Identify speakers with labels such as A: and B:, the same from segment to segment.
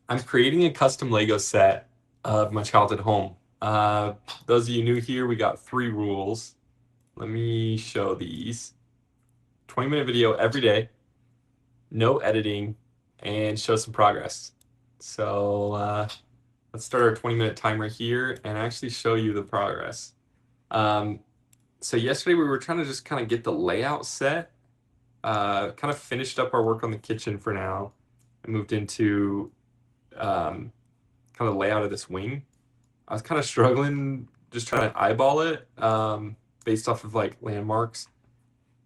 A: I'm creating a custom Lego set of my childhood home. Those of you new here, we got 3 rules. Let me show these. 20-minute video every day, no editing, and show some progress. So let's start our 20-minute timer here and actually show you the progress. Um, so yesterday we were trying to just kind of get the layout set, kind of finished up our work on the kitchen for now. I moved into kind of the layout of this wing. I was kind of struggling just trying to eyeball it based off of like landmarks,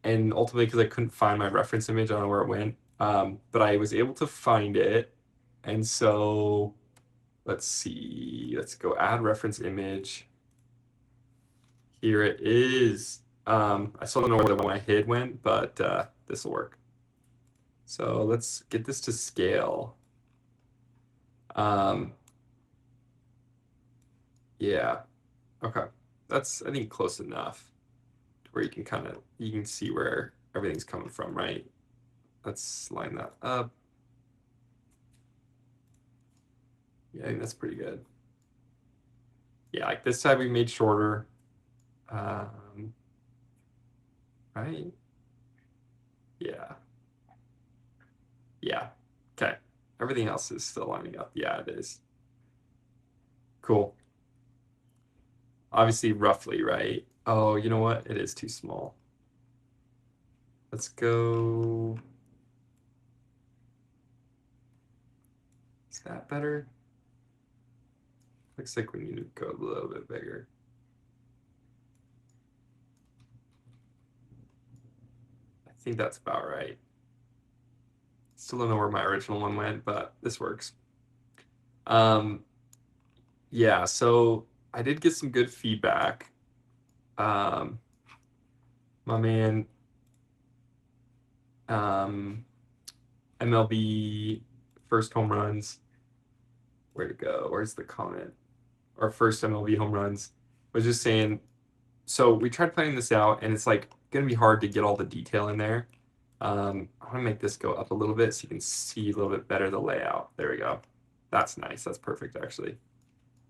A: and ultimately because I couldn't find my reference image, I don't know where it went, but I was able to find it. And so let's see, let's go add reference image. Here it is. I still don't know where the one I hid went, but this will work. So let's get this to scale. Yeah, okay, that's I think close enough where you can see where everything's coming from, right? Let's line that up. Yeah, I think that's pretty good. Yeah, like this side we made shorter. Right? Yeah. Yeah. Okay. Everything else is still lining up. Yeah, it is. Cool. Obviously, roughly, right? Oh, you know what? It is too small. Let's go. Is that better? Looks like we need to go a little bit bigger. I think that's about right. Still don't know where my original one went, but this works. Um, yeah, so I did get some good feedback. Um, my man, um, MLB first home runs. Where to go? Where's the comment? Our first MLB home runs was just saying. So we tried planning this out, and it's like gonna be hard to get all the detail in there. I want to make this go up a little bit so you can see a little bit better the layout. There we go. That's nice. That's perfect, actually.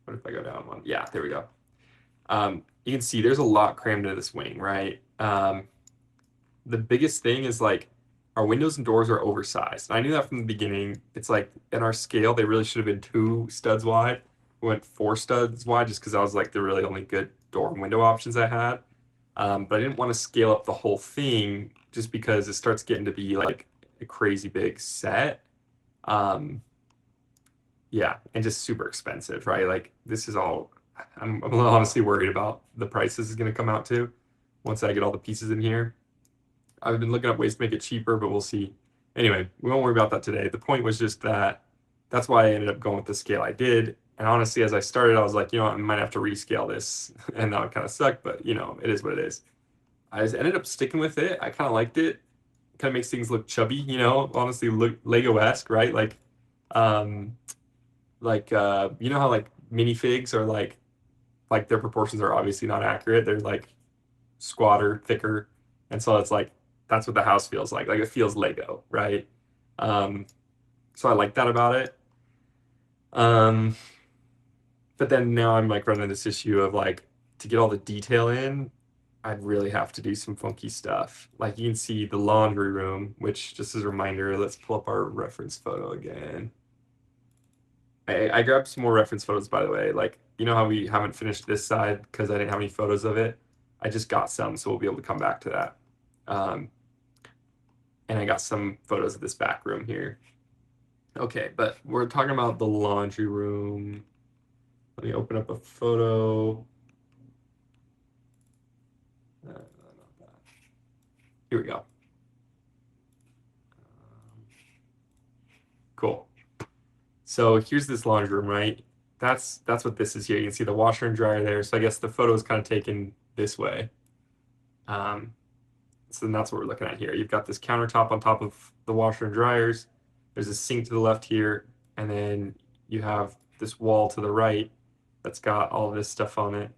A: What if I go down one? Yeah, there we go. You can see there's a lot crammed into this wing, right? The biggest thing is like our windows and doors are oversized. And I knew that from the beginning. It's like in our scale, they really should have been 2 studs wide. We went 4 studs wide just because I was like the really only good door and window options I had. But I didn't want to scale up the whole thing just because it starts getting to be like a crazy big set. Um, yeah, and just super expensive, right? Like this is all. I'm honestly worried about the price this is going to come out to once I get all the pieces in here. I've been looking up ways to make it cheaper, but we'll see. Anyway, we won't worry about that today. The point was just that that's why I ended up going with the scale I did. And honestly, as I started, I was like, you know what, I might have to rescale this. And that would kind of suck, but you know, it is what it is. I just ended up sticking with it. I kind of liked it. Kind of makes things look chubby, you know, honestly, look Lego-esque, right? Um, you know how like minifigs are like their proportions are obviously not accurate. They're like squatter, thicker, and so it's like that's what the house feels like. Like it feels Lego, right? Um, so I like that about it. Um, but then now I'm like running this issue of like to get all the detail in, I'd really have to do some funky stuff. Like you can see the laundry room, which just as a reminder, let's pull up our reference photo again. I grabbed some more reference photos, by the way. Like, you know how we haven't finished this side because I didn't have any photos of it? I just got some, so we'll be able to come back to that. And I got some photos of this back room here. Okay, but we're talking about the laundry room. Let me open up a photo. Here we go. Cool. So here's this laundry room, right? That's what this is here. You can see the washer and dryer there. So I guess the photo is kind of taken this way. Um, so then that's what we're looking at here. You've got this countertop on top of the washer and dryers. There's a sink to the left here, and then you have this wall to the right that's got all this stuff on it.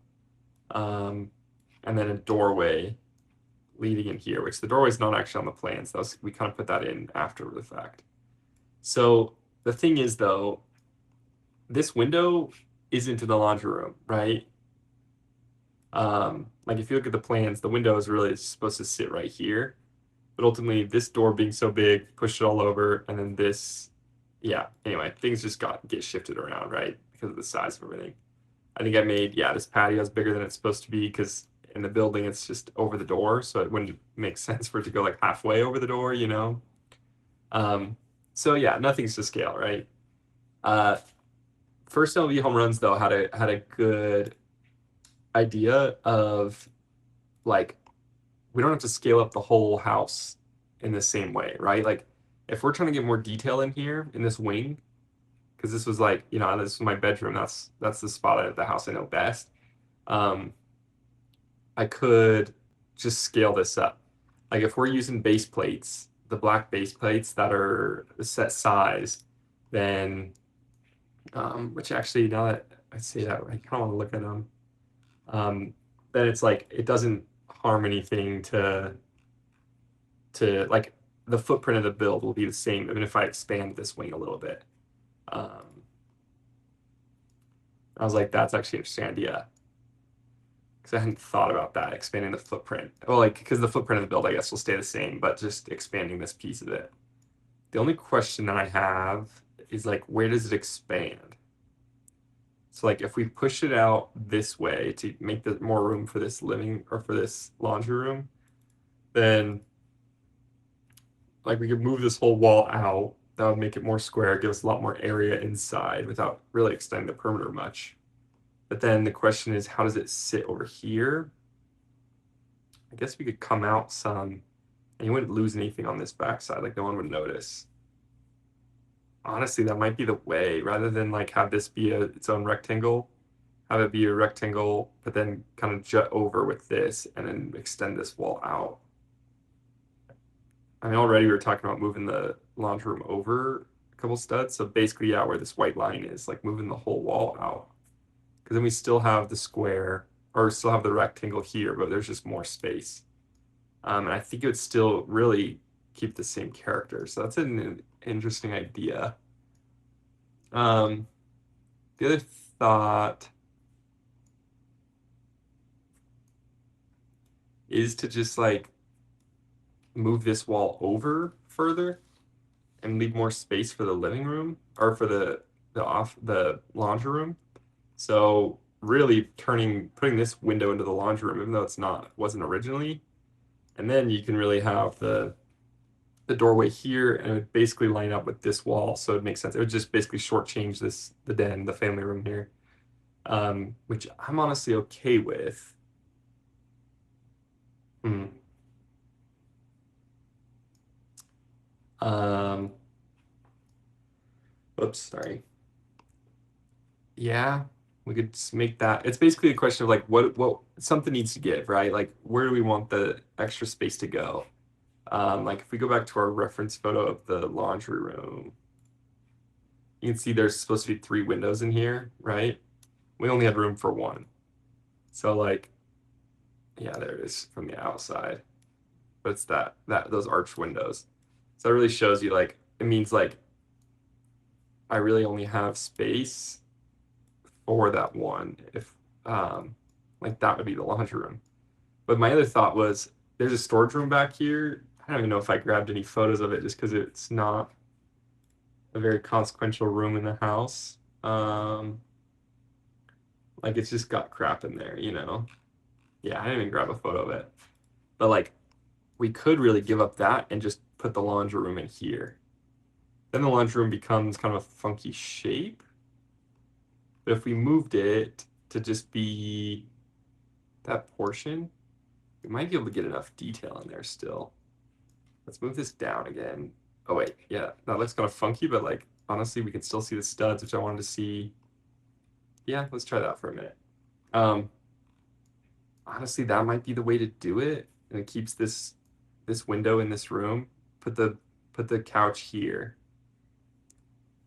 A: And then a doorway leading in here, which the doorway is not actually on the plans. We kind of put that in after the fact. So the thing is, though, this window isn't in the laundry room, right? Like if you look at the plans, the window is really supposed to sit right here. But ultimately, this door being so big, pushed it all over, and then this, yeah. Anyway, things just get shifted around, right? Because of the size of everything. I think I made, yeah, this patio is bigger than it's supposed to be because in the building it's just over the door, so it wouldn't make sense for it to go like halfway over the door, you know? Um, so yeah, nothing's to scale, right? Uh, first MLB home runs though had a good idea of like we don't have to scale up the whole house in the same way, right? Like if we're trying to get more detail in here in this wing, because this was like, you know, this is my bedroom. That's the spot of the house I know best. Um, I could just scale this up. Like if we're using base plates, the black base plates that are a set size, then which actually now that I say that, I kind of want to look at them. Um, then it's like it doesn't harm anything to like the footprint of the build will be the same even if I expand this wing a little bit. Um, I was like, that's actually an interesting idea because I hadn't thought about that, expanding the footprint. Well, like because the footprint of the build, I guess, will stay the same, but just expanding this piece of it. The only question that I have is like, where does it expand? So like if we push it out this way to make the more room for this living or for this laundry room, then like we could move this whole wall out. That would make it more square, give us a lot more area inside without really extending the perimeter much. But then the question is, how does it sit over here? I guess we could come out some, and you wouldn't lose anything on this backside, like no one would notice. Honestly, that might be the way, rather than like have this be its own rectangle, have it be a rectangle, but then kind of jut over with this and then extend this wall out. I mean, already we were talking about moving the laundry room over a couple studs. So basically, yeah, where this white line is, like moving the whole wall out. Because then we still have the square, or still have the rectangle here, but there's just more space. And I think it would still really keep the same character. So that's an interesting idea. Um, the other thought is to just like move this wall over further and leave more space for the living room or for the laundry room. So really putting this window into the laundry room, even though wasn't originally, and then you can really have the doorway here and it would basically line up with this wall, so it makes sense. It would just basically shortchange the den, the family room here, which I'm honestly okay with. Hmm. Um, Oops, sorry. Yeah, we could just make that. It's basically a question of like what something needs to give, right? Like where do we want the extra space to go? Like if we go back to our reference photo of the laundry room, you can see there's supposed to be three windows in here, right? We only had room for one. So like, yeah, there it is from the outside. But it's that those arched windows. So it really shows you like it means like I really only have space for that one if like that would be the laundry room. But my other thought was there's a storage room back here. I don't even know if I grabbed any photos of it just because it's not a very consequential room in the house. Like it's just got crap in there, you know? Yeah, I didn't even grab a photo of it. But like we could really give up that and just put the laundry room in here. Then the laundry room becomes kind of a funky shape. But if we moved it to just be that portion, we might be able to get enough detail in there still. Let's move this down again. Oh wait, yeah, that looks kind of funky, but like honestly, we can still see the studs, which I wanted to see. Yeah, let's try that for a minute. Um, Honestly, that might be the way to do it, and it keeps this window in this room. Put the couch here,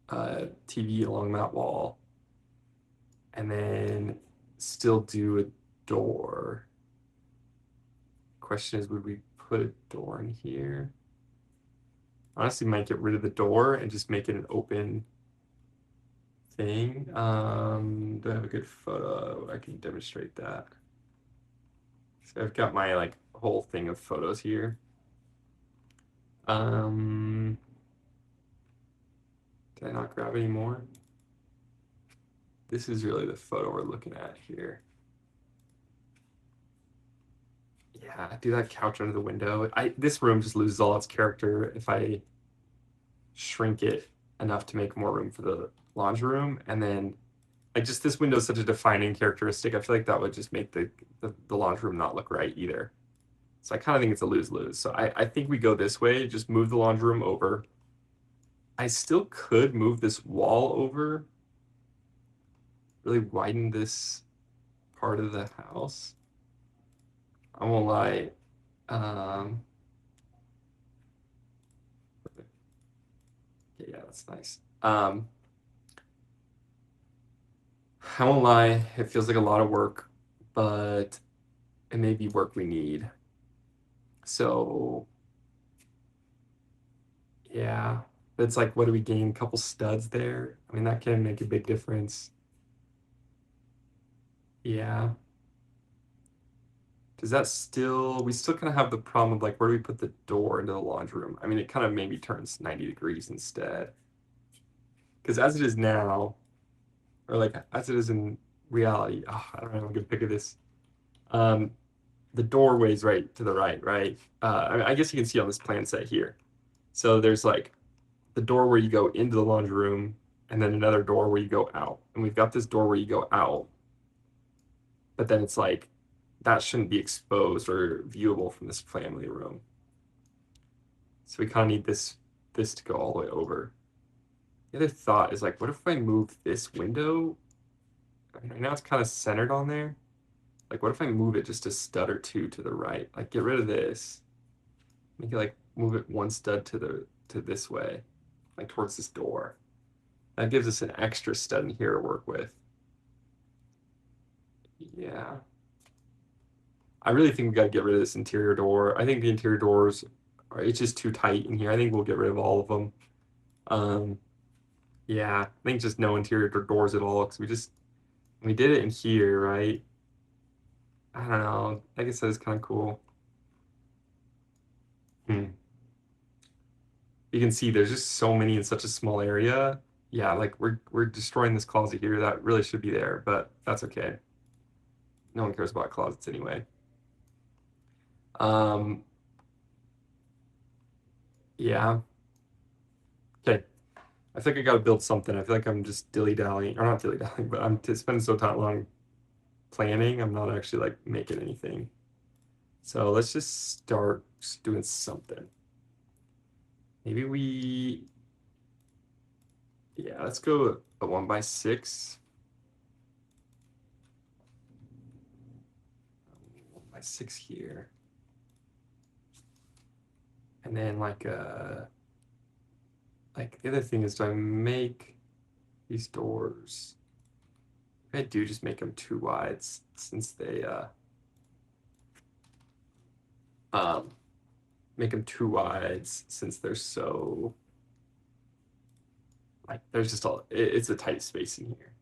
A: TV along that wall, and then still do a door. Question is, would we put a door in here? Honestly, might get rid of the door and just make it an open thing. Do I have a good photo? I can demonstrate that. So I've got my like whole thing of photos here. Did I not grab any more? This is really the photo we're looking at here. Yeah, do that couch under the window. This room just loses all its character if I shrink it enough to make more room for the laundry room. And then like just this window is such a defining characteristic. I feel like that would just make the laundry room not look right either. So I kind of think it's a lose-lose. So I think we go this way, just move the laundry room over. I still could move this wall over, really widen this part of the house. I won't lie. Um, okay, yeah, that's nice. I won't lie, it feels like a lot of work, but it may be work we need. So yeah, it's like, what do we gain? A couple studs there. I mean, that can make a big difference. Yeah. Does that still, we still kind of have the problem of like, where do we put the door into the laundry room? I mean, it kind of maybe turns 90 degrees instead. Because as it is now, or like as it is in reality, oh, I don't know, I'm gonna pick of this. Um, the doorway's right to the right, right? I mean, I guess you can see on this plan set here. So there's like the door where you go into the laundry room, and then another door where you go out. And we've got this door where you go out, but then it's like that shouldn't be exposed or viewable from this family room. So we kind of need this to go all the way over. The other thought is like, what if I move this window? I mean, right now it's kind of centered on there. Like, what if I move it just a stud or two to the right? Like, get rid of this. Make it like move it one stud to this way, like towards this door. That gives us an extra stud in here to work with. Yeah. I really think we got to get rid of this interior door. I think the interior doors are it's just too tight in here. I think we'll get rid of all of them. Um, yeah, I think just no interior doors at all because we did it in here, right? I don't know. I guess that is kind of cool. Hmm. You can see there's just so many in such a small area. Yeah, like we're destroying this closet here that really should be there, but that's okay. No one cares about closets anyway. Um, yeah. Okay. I think I gotta build something. I feel like I'm just dilly-dallying, or not dilly-dallying, but I'm spending so time long planning, I'm not actually like making anything. So let's just start just doing something. Maybe yeah, let's go a 1x6. 1x6 here. And then like the other thing is, do I make these doors? I do just make them too wide since they um make them too wide since they're so like there's just it's a tight space in here.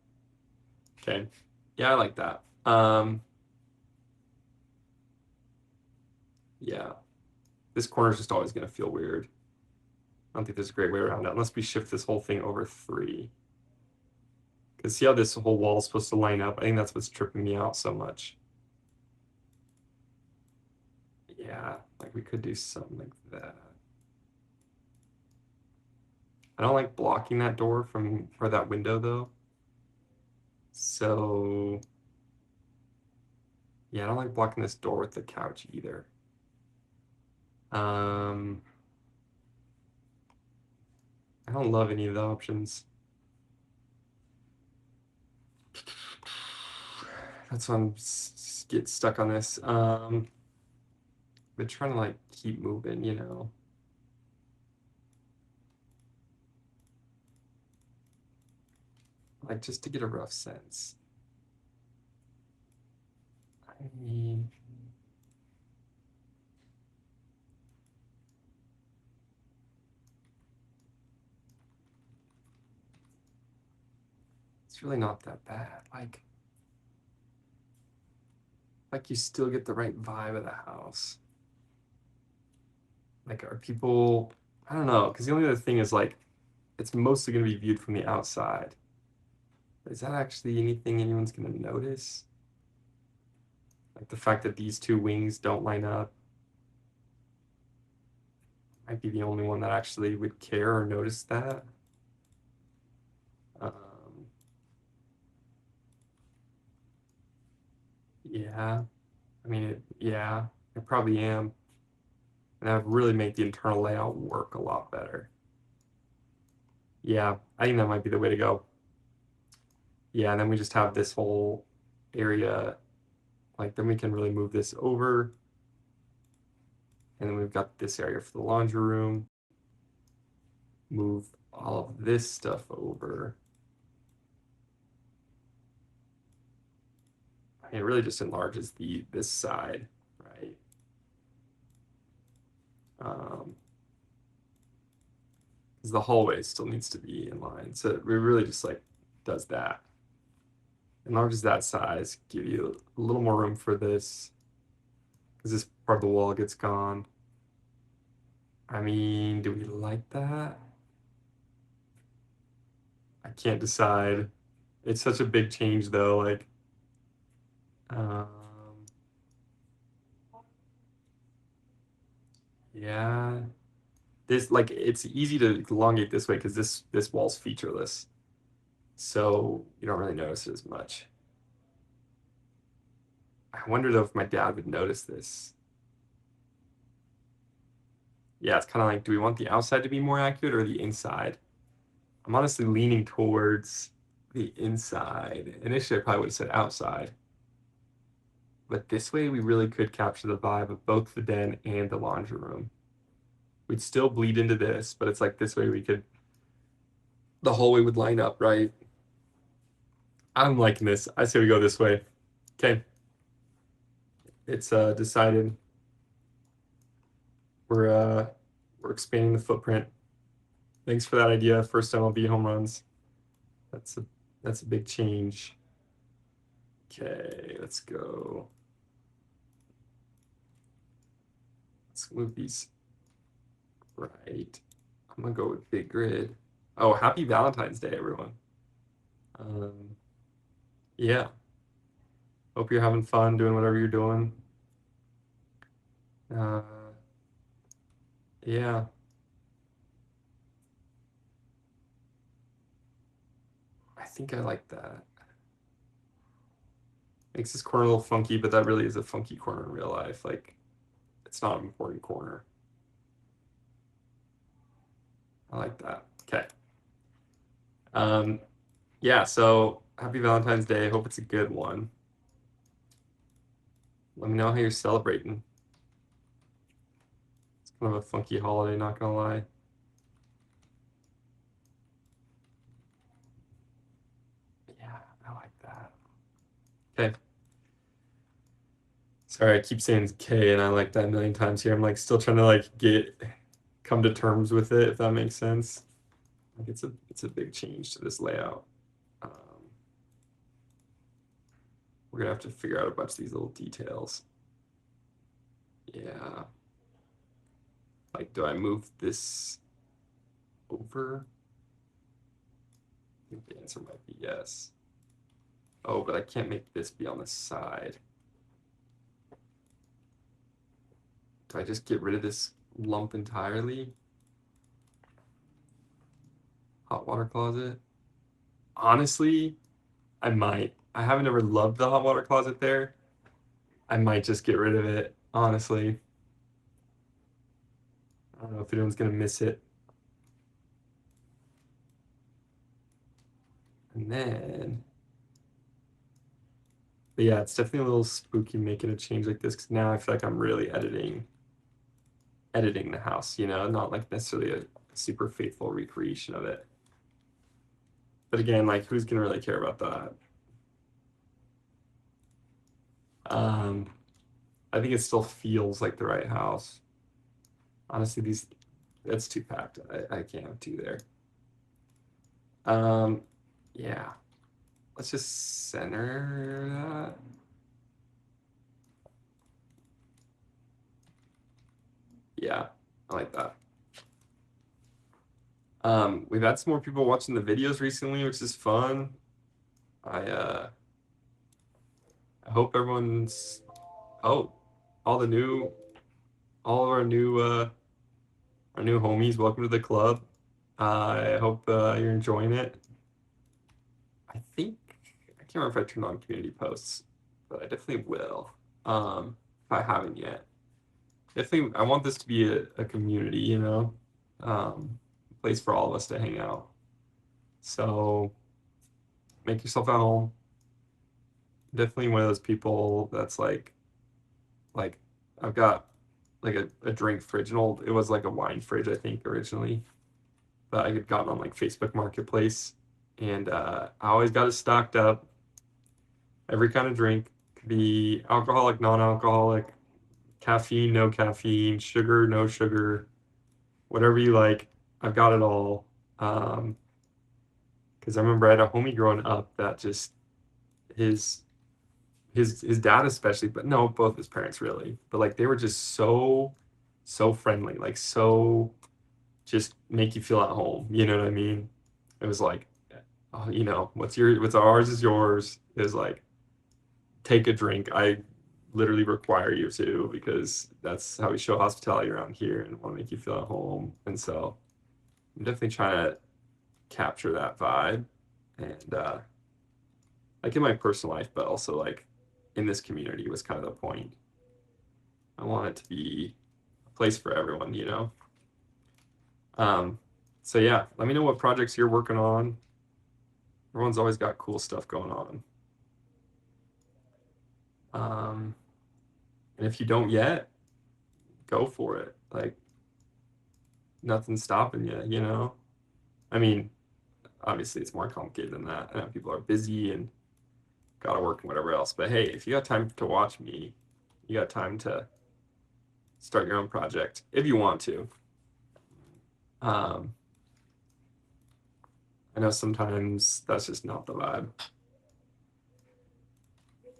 A: Okay. Yeah, I like that. Yeah. This corner is just always gonna feel weird. I don't think there's a great way around it unless we shift this whole thing over 3. Because see how this whole wall is supposed to line up? I think that's what's tripping me out so much. Yeah, like we could do something like that. I don't like blocking that door from or that window though. So yeah, I don't like blocking this door with the couch either. Um, I don't love any of the options. That's why I'm get stuck on this. But trying to like keep moving, you know. Like just to get a rough sense. I mean, it's really not that bad. Like you still get the right vibe of the house. Like, are people? I don't know, because the only other thing is like, it's mostly going to be viewed from the outside. Is that actually anything anyone's going to notice? Like the fact that these two wings don't line up might be the only one that actually would care or notice that. Um, yeah, I mean, yeah, I probably am. And that would really make the internal layout work a lot better. Yeah, I think that might be the way to go. Yeah, and then we just have this whole area, like then we can really move this over. And then we've got this area for the laundry room. Move all of this stuff over. I mean, it really just enlarges this side, right? Because the hallway still needs to be in line. So it really just like does that. Enlarges that size, give you a little more room for this, because this part of the wall gets gone. I mean, do we like that? I can't decide. It's such a big change though, like um, yeah. This like it's easy to elongate this way because this wall's featureless. So you don't really notice it as much. I wonder though if my dad would notice this. Yeah, it's kind of like, do we want the outside to be more accurate or the inside? I'm honestly leaning towards the inside. Initially, I probably would have said outside. But this way, we really could capture the vibe of both the den and the laundry room. We'd still bleed into this, but it's like this way we could, the hallway would line up, right? I'm liking this. I say we go this way. Okay. It's decided. We're expanding the footprint. Thanks for that idea. First MLB home runs. That's a that's a big change. Okay, let's go. Let's move these right. I'm gonna go with big grid. Oh, happy Valentine's Day, everyone. Um, yeah. Hope you're having fun doing whatever you're doing. Uh, yeah. I think I like that. Makes this corner a little funky, but that really is a funky corner in real life. Like, it's not an important corner. I like that. Okay. Um, yeah, so happy Valentine's Day. Hope it's a good one. Let me know how you're celebrating. It's kind of a funky holiday, not gonna lie. Yeah, I like that. Okay. Sorry, I keep saying K and I like that a million times here. I'm like still trying to like come to terms with it, if that makes sense. Like it's a big change to this layout. Um, we're gonna have to figure out a bunch of these little details. Yeah. Like, do I move this over? I think the answer might be yes. Oh, but I can't make this be on the side. Do I just get rid of this lump entirely? Hot water closet? Honestly, I might. I haven't ever loved the hot water closet there. I might just get rid of it, honestly. I don't know if anyone's gonna miss it. And then, but yeah, it's definitely a little spooky making a change like this because now I feel like I'm really editing the house, not like necessarily a super faithful recreation of it. But again, like who's gonna really care about that? Um, I think it still feels like the right house. Honestly, that's too packed. I can't have two there. Um, yeah. let's just center that. Yeah, I like that. We've had some more people watching the videos recently, which is fun. I hope everyone's oh, all the new all of our new homies, welcome to the club. I hope you're enjoying it. I think I can't remember if I turned on community posts, but I definitely will. If I haven't yet. Definitely I want this to be a community, you know, a place for all of us to hang out. So make yourself at home. Definitely one of those people that's like I've got like a drink fridge, it was like a wine fridge, I think, originally. But I had gotten on like Facebook Marketplace and I always got it stocked up. Every kind of drink could be alcoholic, non-alcoholic, caffeine, no caffeine, sugar, no sugar, whatever you like. I've got it all. Because I remember I had a homie growing up that just his his dad especially, but no, both his parents really. But like they were just so friendly, like so just make you feel at home. You know what I mean? It was like, oh, you know, what's ours is yours. It was like, take a drink. I literally require you to because that's how we show hospitality around here and want to make you feel at home. And so I'm definitely trying to capture that vibe and like in my personal life, but also like in this community was kind of the point. I want it to be a place for everyone, you know? Um, so yeah, let me know what projects you're working on. Everyone's always got cool stuff going on. Um, and if you don't yet, go for it. Like nothing's stopping you, you know? I mean, obviously it's more complicated than that. I know people are busy and gotta work and whatever else. But hey, if you got time to watch me, you got time to start your own project if you want to. Um, I know sometimes that's just not the vibe.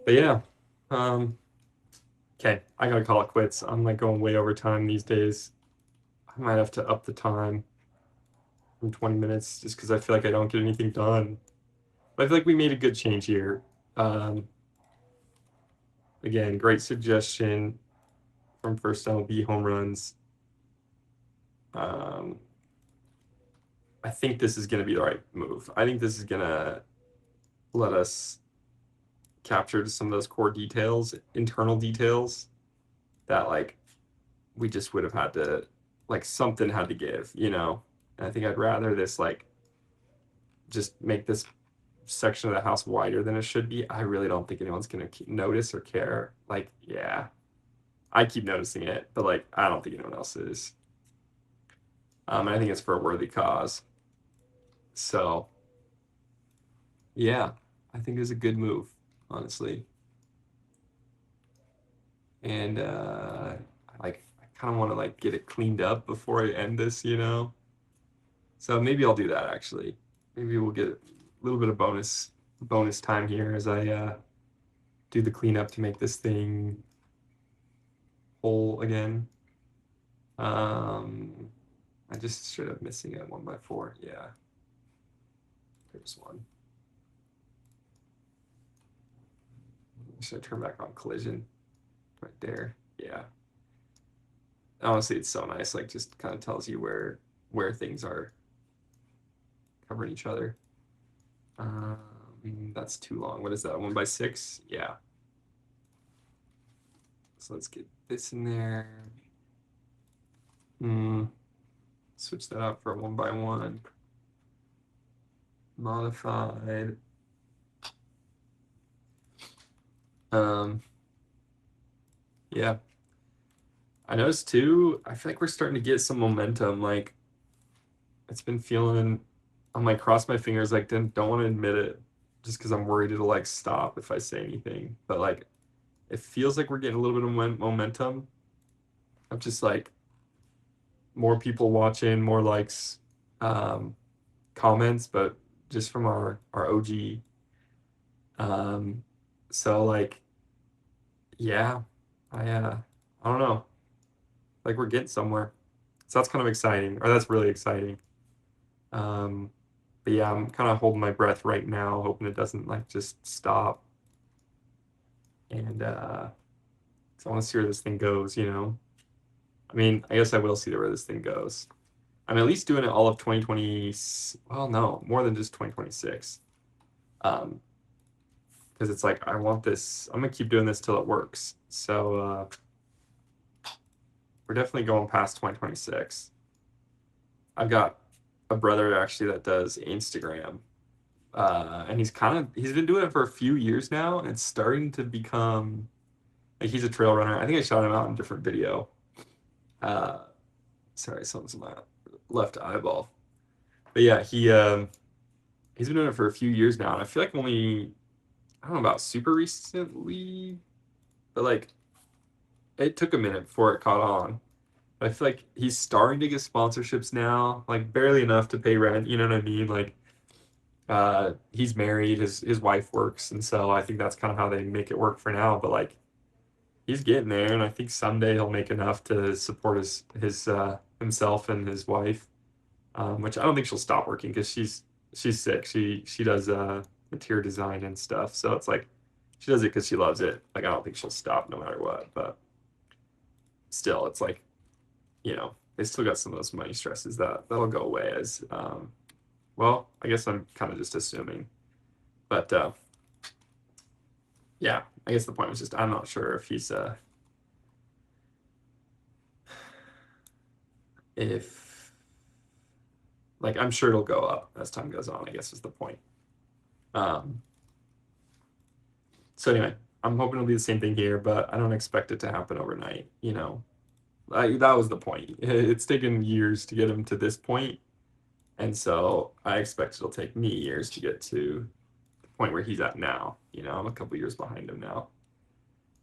A: But yeah, um, okay, I gotta call it quits. I'm like going way over time these days. I might have to up the time from 20 minutes just because I feel like I don't get anything done. But I feel like we made a good change here. Um, Again, great suggestion from first MLB home runs. Um, I think this is going to be the right move. I think this is going to let us capture some of those core details, internal details that like we just would have had to like something had to give, you know. And I think I'd rather this like just make this section of the house wider than it should be. I really don't think anyone's gonna notice or care. Like, yeah, I keep noticing it, but like I don't think anyone else is. And I think it's for a worthy cause. So yeah, I think it's a good move, honestly. And like I kind of want to like get it cleaned up before I end this, you know. So maybe I'll do that actually. Maybe we'll get a little bit of bonus time here as I do the cleanup to make this thing whole again. Um, I just straight up missing a 1x4. Yeah, there's one. Should I turn back on collision? Right there. Yeah. Honestly, it's so nice. Like, just kind of tells you where things are covering each other. That's too long. What is that? 1x6? Yeah. So let's get this in there. Switch that out for a 1x1. Modified. Um, yeah. I noticed too, I feel like we're starting to get some momentum. Like it's been feeling, I'm like cross my fingers, like don't want to admit it just because I'm worried it'll like stop if I say anything. But like it feels like we're getting a little bit of momentum of just like more people watching, more likes, um, comments, but just from our OG. Um, so like, yeah, I don't know. Like we're getting somewhere. So that's kind of exciting, or that's really exciting. Um, but yeah, I'm kind of holding my breath right now, hoping it doesn't like just stop. And 'cause I want to see where this thing goes, you know. I mean, I guess I will see where this thing goes. I'm at least doing it all of 2020. Well, no, more than just 2026. Um, because it's like I want this. I'm gonna keep doing this till it works. So we're definitely going past 2026. I've got a brother actually that does Instagram, and he's been doing it for a few years now, and it's starting to become like he's a trail runner. I think I shot him out in a different video. Uh, sorry, something's in my left eyeball. But yeah, he's been doing it for a few years now, and I feel like only I don't know about super recently, but like it took a minute before it caught on. But I feel like he's starting to get sponsorships now, like barely enough to pay rent. You know what I mean? Like he's married, his wife works, and so I think that's kind of how they make it work for now. But like he's getting there, and I think someday he'll make enough to support his himself and his wife. Which I don't think she'll stop working because she's sick. She does interior design and stuff, so it's like she does it because she loves it. Like I don't think she'll stop no matter what. But still, it's like they still got some of those money stresses that'll go away as well. I guess I'm kind of just assuming, but yeah, I guess the point was just I'm not sure if he's if like I'm sure it'll go up as time goes on. I guess is the point. Um, so anyway, I'm hoping it'll be the same thing here, but I don't expect it to happen overnight. That was the point. It's taken years to get him to this point, and so I expect it'll take me years to get to the point where he's at now. I'm a couple years behind him now.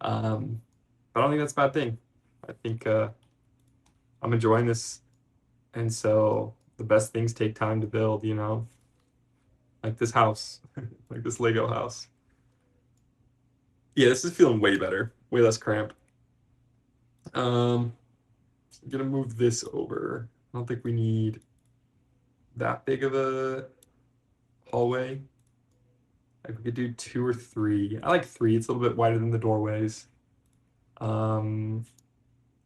A: But I don't think that's a bad thing. I think I'm enjoying this, and so the best things take time to build. Like this house, like this Lego house. Yeah, this is feeling way better, way less cramped. Um, I'm gonna move this over. I don't think we need that big of a hallway. Like we could do two or three. I like three. It's a little bit wider than the doorways. Um,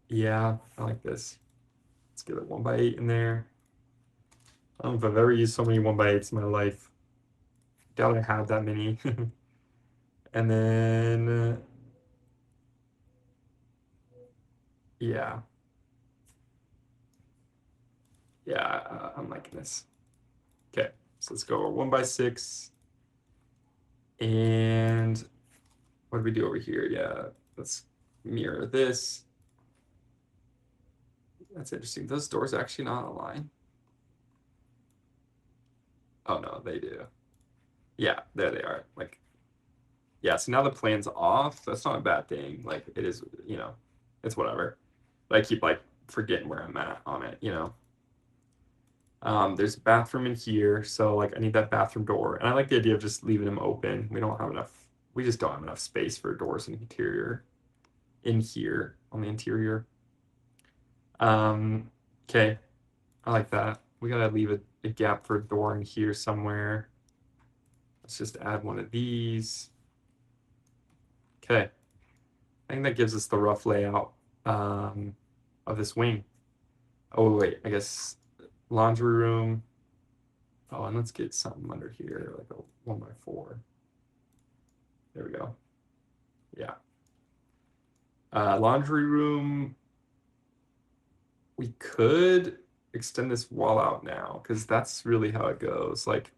A: yeah, I like this. Let's get a 1x8 in there. I don't know if I've ever used so many 1x8s in my life. Doubt I have that many. And then, yeah, yeah, I'm liking this. Okay, so let's go 1x6. And what do we do over here? Yeah, let's mirror this. That's interesting. Those doors actually not aligned. Oh no, they do. Yeah, there they are. Like, yeah, so now the plan's off. That's not a bad thing. Like it is, it's whatever. But I keep like forgetting where I'm at on it. There's a bathroom in here, so like I need that bathroom door. And I like the idea of just leaving them open. We just don't have enough space for doors in here on the interior. Okay, I like that. We gotta leave a gap for a door in here somewhere. Let's just add one of these. Okay, I think that gives us the rough layout of this wing. Oh wait, I guess laundry room. Oh, and let's get something under here, like a 1x4. There we go. Yeah. Laundry room. We could extend this wall out now because that's really how it goes. Like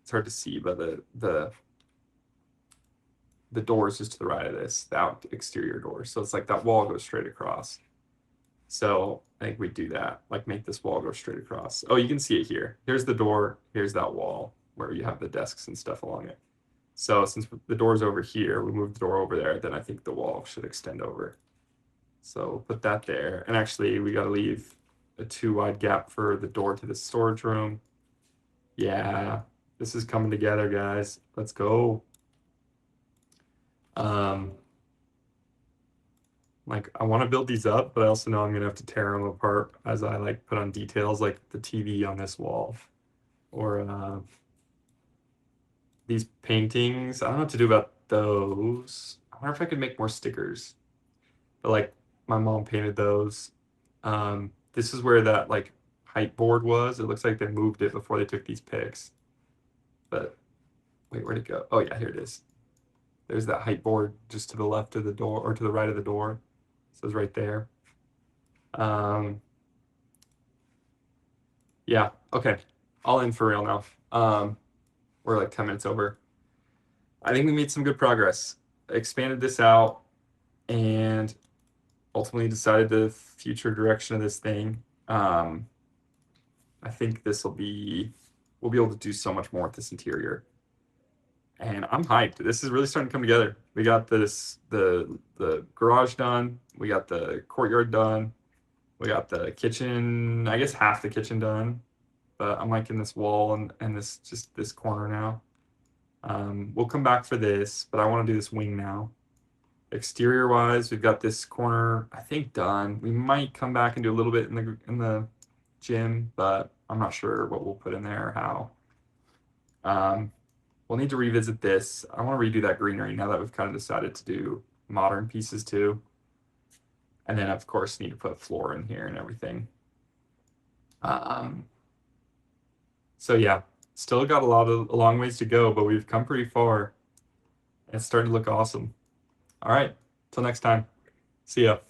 A: it's hard to see, but the door is just to the right of this, the out exterior door. So it's like that wall goes straight across. So I think we do that, like make this wall go straight across. Oh, you can see it here. Here's the door. Here's that wall where you have the desks and stuff along it. So since the door's over here, we move the door over there, then I think the wall should extend over. So put that there. And actually, we got to leave a 2 wide gap for the door to the storage room. Yeah. This is coming together, guys. Let's go. Like I want to build these up, but I also know I'm gonna have to tear them apart as I like put on details like the TV on this wall or these paintings. I don't know what to do about those. I wonder if I could make more stickers. But like my mom painted those. This is where that like height board was. It looks like they moved it before they took these pics. But wait, where'd it go? Oh yeah, here it is. There's that height board just to the left of the door or to the right of the door. So it's right there. Yeah, okay. All in for real now. We're like 10 minutes over. I think we made some good progress. Expanded this out and ultimately decided the future direction of this thing. I think we'll be able to do so much more with this interior. And I'm hyped. This is really starting to come together. We got the garage done. We got the courtyard done. We got the kitchen, I guess half the kitchen done. But I'm liking this wall and this corner now. We'll come back for this, but I want to do this wing now. Exterior wise, we've got this corner, I think, done. We might come back and do a little bit in the gym, but I'm not sure what we'll put in there or how. We'll need to revisit this. I want to redo that greenery now that we've kind of decided to do modern pieces too. And then of course need to put floor in here and everything. So yeah, still got a long ways to go, but we've come pretty far. It's starting to look awesome. All right, till next time. See ya.